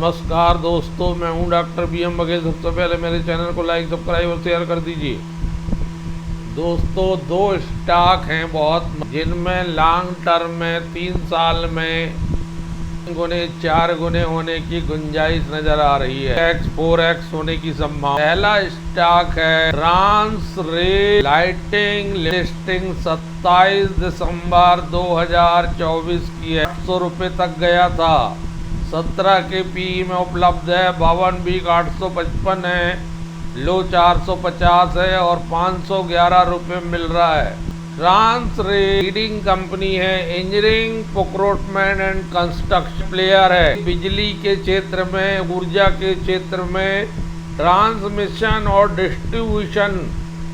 नमस्कार दोस्तों, मैं हूं डॉक्टर BM बघेल। सबसे पहले मेरे चैनल को लाइक, सब्सक्राइब और शेयर कर दीजिए। दोस्तों, दो स्टॉक हैं बहुत जिनमें लॉन्ग टर्म में 3 साल में 4 गुने होने की गुंजाइश नजर आ रही है। 4x होने की संभावना। पहला स्टॉक है ट्रांस रेल लाइटिंग, लिस्टिंग 27 दिसंबर 2024 की है। 800 रुपये तक गया था। 17 के PE में उपलब्ध है। 52 वीक 855 है, लो 450 है और 511 रुपये मिल रहा है। ट्रांस रेल लीडिंग कंपनी है, engineering, procurement and construction player है। बिजली के क्षेत्र में, ऊर्जा के क्षेत्र में ट्रांसमिशन और डिस्ट्रीब्यूशन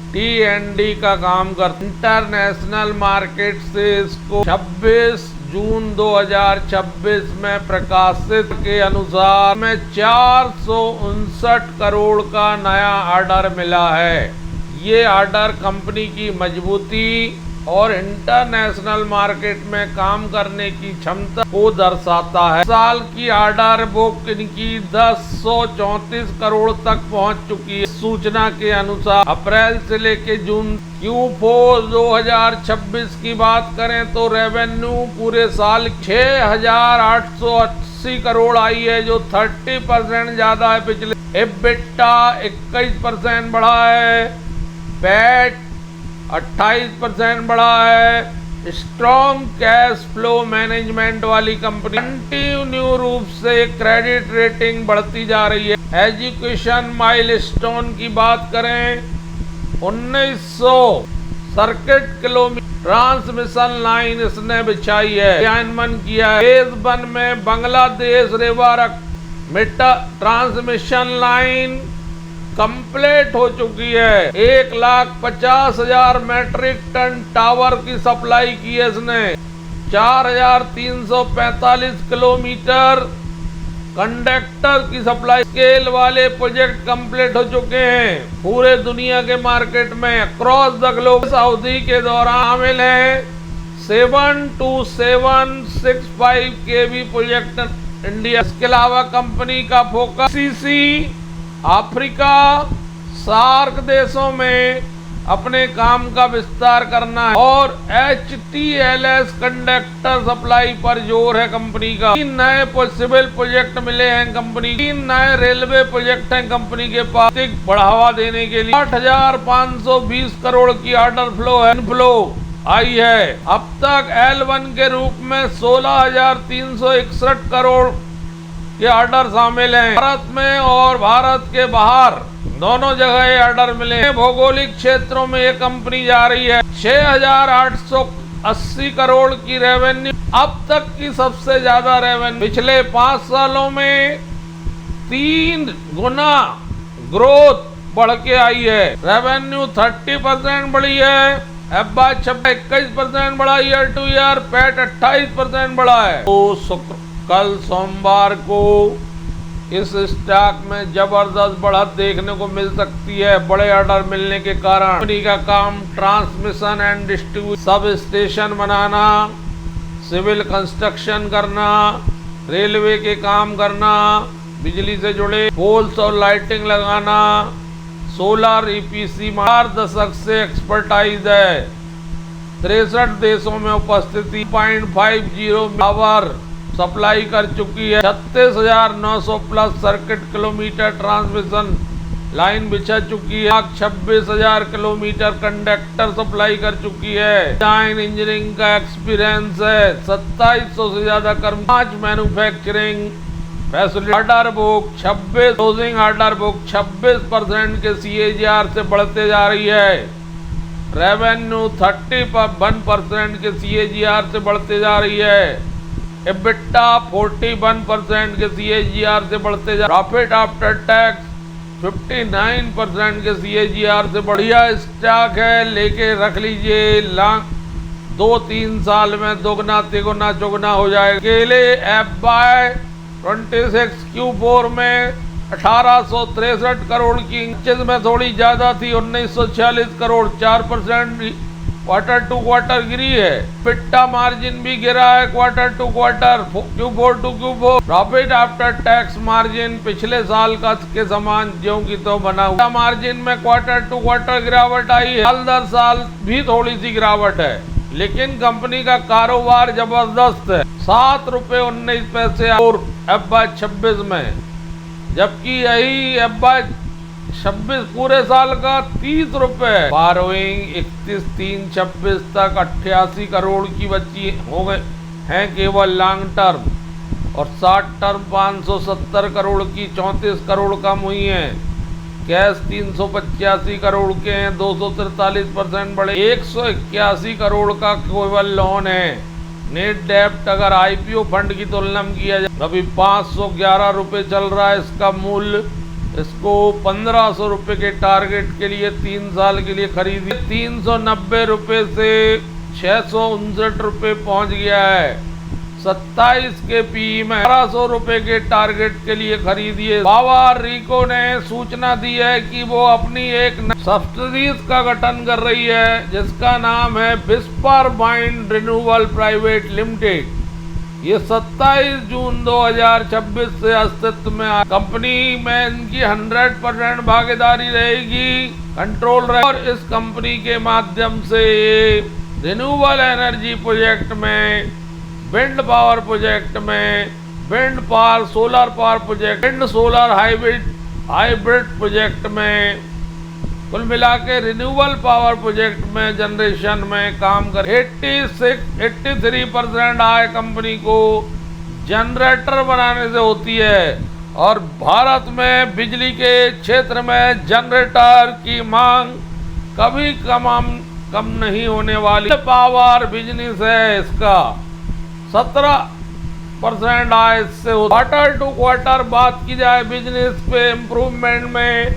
T&D का काम करता है। इंटरनेशनल मार्केट से इसको 26 जून 2026 में प्रकाशित के अनुसार में 459 करोड़ का नया ऑर्डर मिला है। ये ऑर्डर कंपनी की मजबूती और इंटरनेशनल मार्केट में काम करने की क्षमता को दर्शाता है। साल की ऑर्डर बुक इनकी 1034 करोड़ तक पहुंच चुकी है। सूचना के अनुसार अप्रैल से लेकर जून Q4 2026 की बात करें तो रेवेन्यू पूरे साल 6,880 करोड़ आई है, जो 30% ज्यादा है पिछले। EBITDA 21% बढ़ा है, पैट 28% बढ़ा है। स्ट्रॉन्ग कैश फ्लो मैनेजमेंट वाली कंपनी, कंटिन्यू रूप से क्रेडिट रेटिंग बढ़ती जा रही है। एजुकेशन माइलस्टोन की बात करें, 1900 सर्किट किलोमीटर ट्रांसमिशन लाइन इसने बिछाई है, क्रियान्वयन किया है। फेज 1 में बांग्लादेश रेवारक मिट्टा ट्रांसमिशन लाइन कंप्लीट हो चुकी है। 1,50,000 मैट्रिक टन टावर की सप्लाई की है इसने। 4,345 किलोमीटर कंडक्टर की सप्लाई। स्केल वाले प्रोजेक्ट कंप्लीट हो चुके हैं पूरे दुनिया के मार्केट में, अक्रॉस द ग्लोब। इस अवधि के दौरान शामिल है 72765 kV प्रोजेक्ट इंडिया। इसके अलावा कंपनी का फोकस CC, अफ्रीका, सार्क देशों में अपने काम का विस्तार करना है और HTLS कंडक्टर सप्लाई पर जोर है कंपनी का। 3 नए सिविल प्रोजेक्ट मिले हैं कंपनी। 3 नए रेलवे प्रोजेक्ट हैं कंपनी के पास बढ़ावा देने के लिए। 8,520 करोड़ की ऑर्डर फ्लो आई है। अब तक L1 के रूप में 16,361 करोड़ के ऑर्डर शामिल हैं। भारत में और भारत के बाहर दोनों जगह ये ऑर्डर मिले हैं। भौगोलिक क्षेत्रों में ये कंपनी जा रही है। 6,880 करोड़ की रेवेन्यू, अब तक की सबसे ज्यादा रेवेन्यू। पिछले 5 सालों में 3 गुना ग्रोथ बढ़ के आई है। रेवेन्यू 30% बढ़ी है, EBITDA 21% बढ़ा, ईयर टू ईयर पैट 28% बढ़ा है। तो कल सोमवार को इस स्टॉक में जबरदस्त बढ़त देखने को मिल सकती है। बड़े ऑर्डर मिलने के कारण कंपनी का काम transmission and distribution, substation बनाना, सिविल कंस्ट्रक्शन करना, रेलवे के काम करना, बिजली से जुड़े पोल्स और लाइटिंग लगाना, सोलर EPC 4 दशक से एक्सपर्टाइज है। 63 देशों में उपस्थिति, 0.50 पावर सप्लाई कर चुकी है। 36,900 plus circuit kilometre transmission line बिछा चुकी है। 26,000 किलोमीटर कंडक्टर सप्लाई कर चुकी है। डिजाइन इंजीनियरिंग का एक्सपीरियंस है। 2700 से ज्यादा कर्मचारी। Manufacturing facility. Order book 26, closing order book 26% के CAGR से बढ़ते जा रही है। रेवेन्यू 31% के CAGR से बढ़ते जा रही है। EBITDA 41% के CAGR से बढ़ते जा। प्रॉफिट आफ्टर टैक्स 59% के CAGR से। बढ़िया स्टॉक है, लेके रख लीजिए। 2-3 साल में दोगुना तिगुना चौगुना हो जाएगा। अकेले FY 26 Q4 में 1863 करोड़ की, में थोड़ी ज्यादा थी 1946 करोड़, 4% क्वार्टर टू क्वार्टर गिरी है। पिट्टा मार्जिन भी गिरा है quarter to quarter, Q4 to Q4। Profit after tax margin पिछले साल का के समान ज्यों की तो बना हुआ। मार्जिन में क्वार्टर टू क्वार्टर गिरावट आई है, साल दर साल भी थोड़ी सी गिरावट है, लेकिन कंपनी का कारोबार जबरदस्त है। 7 रुपए 19 पैसे और FY26 में, जबकि यही FY26 पूरे साल का 30 रुपए। बारोइंग 31/3/26 तक 88 करोड़ की बची हो गए हैं केवल लॉन्ग टर्म, और शॉर्ट टर्म 570 करोड़ की 34 करोड़ कम हुई है। कैश 385 करोड़ के हैं, 243% बढ़े। 181 करोड़ का केवल लोन है। नेट डेप्ट अगर IPO फंड की तुलना में किया जाए, अभी 511 रुपए चल रहा है इसका मूल्य। इसको 1500 रुपए के टारगेट के लिए 3 साल के लिए खरीदी। 390 रुपए से 659 रुपए पहुंच गया है। 27 के PE में 1200 रुपए के टारगेट के लिए खरीदिए। पावर रिको ने सूचना दी है कि वो अपनी एक सब्सिडीज का गठन कर रही है, जिसका नाम है whisper mind renewable private limited. ये 27 जून 2026 से अस्तित्व में आ। कंपनी में इनकी 100% भागीदारी रहेगी, कंट्रोल रहेगा, और इस कंपनी के माध्यम से रिन्यूएबल एनर्जी प्रोजेक्ट में, विंड पावर प्रोजेक्ट में, wind power solar power project, wind solar hybrid project में, कुल मिला के रिन्यूएबल पावर प्रोजेक्ट में जनरेशन में काम कर। 83% आय कंपनी को जनरेटर बनाने से होती है, और भारत में बिजली के क्षेत्र में जनरेटर की मांग कभी कम नहीं होने वाली। पावर बिजनेस है, इसका 17% आय इससे। क्वार्टर टू क्वार्टर बात की जाए बिजनेस पे इम्प्रूवमेंट में,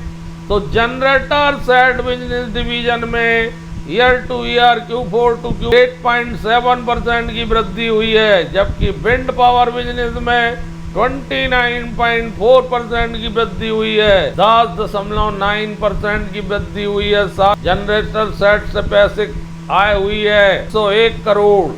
तो जनरेटर सेट बिजनेस डिवीजन में year to year Q4 to Q 8.7% की वृद्धि हुई है, जबकि विंड पावर बिजनेस में 29.4% की वृद्धि हुई है। 10.9% की वृद्धि हुई है। जनरेटर सेट से पैसे आय हुई है 101 करोड़,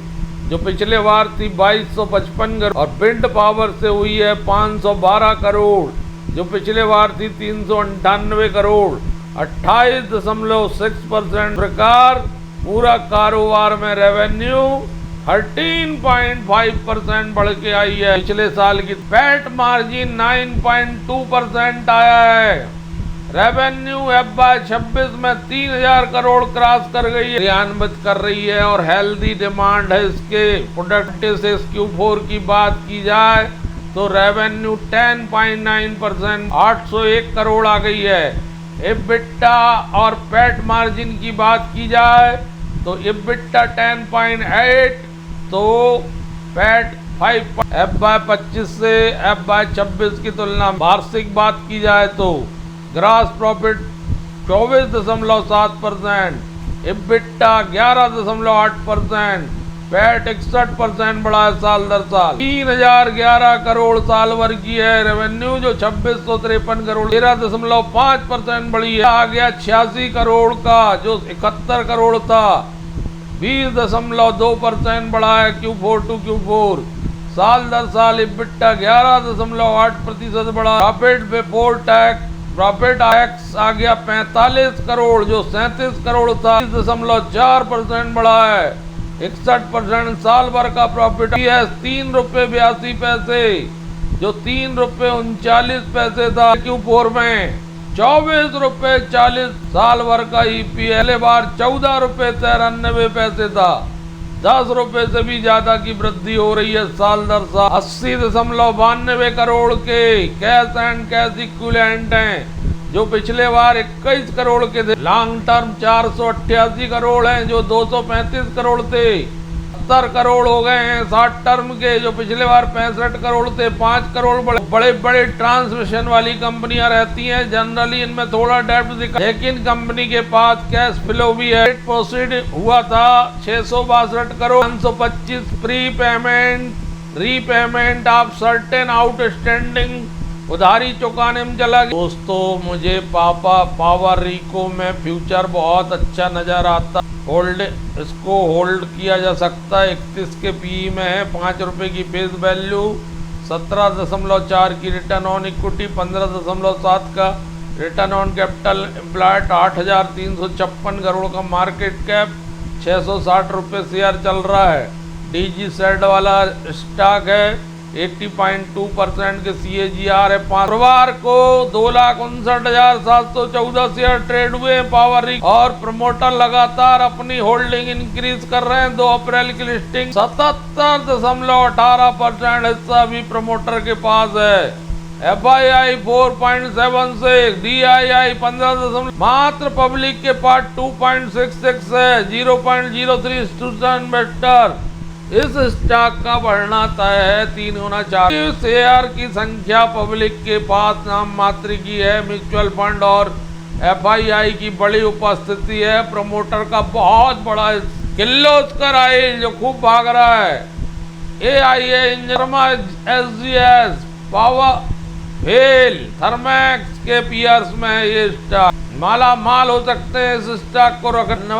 जो पिछले बार थी 2255 करोड़, और विंड पावर से हुई है 512 करोड़, जो पिछले बार थी 398 करोड़, 28.6%। प्रकार पूरा कारोबार में रेवेन्यू 13.5% बढ़ के आई है पिछले साल की। पैट मार्जिन 9.2% आया है। रेवेन्यू FY26 में 3000 करोड़ क्रॉस कर गई है, क्रियान्वित कर रही है, और हेल्दी डिमांड है इसके प्रोडक्ट से। Q4 की बात की जाए तो रेवेन्यू 10.9% 801 करोड़ आ गई है। EBITDA और पैट मार्जिन की बात की जाए तो EBITDA 10.8, तो पैट 5। FY25 से FY26 की तुलना वार्षिक बात की जाए तो ग्रॉस प्रॉफिट 24.7%, EBITDA 11.8%, पैट 61% बढ़ा है साल दर साल। 3011 करोड़ साल भर की है रेवेन्यू, जो 2653 करोड़ 13.5% बढ़ी है। आ गया 86 करोड़ का, जो 71 करोड़ था, 20.2% बढ़ा है Q4 टू Q4। साल दर साल EBITDA 11.8% बढ़ा। Profit before tax profit tax आ गया 45 करोड़, जो 37 करोड़ था, 30.4% बढ़ा है। 61% साल भर का प्रॉफिट है। 3 रुपए 82 पैसे, जो 3 रुपए 39 पैसे था Q4 में। 24 रुपए 40 साल भर का EPS, पहले बार 14 रुपए 93 पैसे था। 10 रुपए से भी ज्यादा की वृद्धि हो रही है साल दर साल। 80.92 करोड़ के कैश एंड कैश इक्विवेलेंट हैं, जो पिछले बार 21 करोड़ के थे। लॉन्ग टर्म 488 करोड़ हैं, जो 235 करोड़ थे। 70 करोड़ हो गए हैं शॉर्ट टर्म के, जो पिछले बार 65 करोड़ थे। 5 करोड़ बड़े बड़े ट्रांसमिशन वाली कंपनियां रहती हैं, जनरली इनमें थोड़ा डेब्ट दिखा, लेकिन कंपनी के पास कैश फ्लो भी है। प्रोसीड हुआ था 662 crore. 525 pre payment repayment of certain outstanding उधारी चुकाने में चला गया। दोस्तों, मुझे पावर रिको में फ्यूचर बहुत अच्छा नजर आता। होल्ड इसको होल्ड किया जा सकता है। 31 के पीई में है, 5 रुपए की फेस वैल्यू, 17.4 की रिटर्न ऑन इक्विटी, 15.7 का return on capital employed, 8,356 crore का मार्केट कैप, 660 रुपये शेयर चल रहा है। डीजी सेड वाला स्टॉक है, 80.2% के CAGR है। शुक्रवार को 2,59,714 शेयर ट्रेड हुए। पावर और प्रमोटर लगातार अपनी होल्डिंग इंक्रीज कर रहे हैं। 2 अप्रैल की लिस्टिंग 77.18% हिस्सा भी प्रमोटर के पास है। FII 4.76, DII 15, मात्र पब्लिक के पास 2.66 है, 0.03 इंस्टीट्यूशनल इन्वेस्टर। इस स्टॉक का बढ़ना तय है, 3 गुना 4। शेयर की संख्या पब्लिक के पास नाम मात्र की है। म्यूचुअल फंड और FII की बड़ी उपस्थिति है। प्रमोटर का बहुत बड़ा किर्लोस्कर ऑयल जो खूब भाग रहा है, AIA, SGS, पावर भेल, थर्मैक्स के पीयर्स में ये स्टॉक माला माल हो सकते हैं। इस स्टॉक को रखना।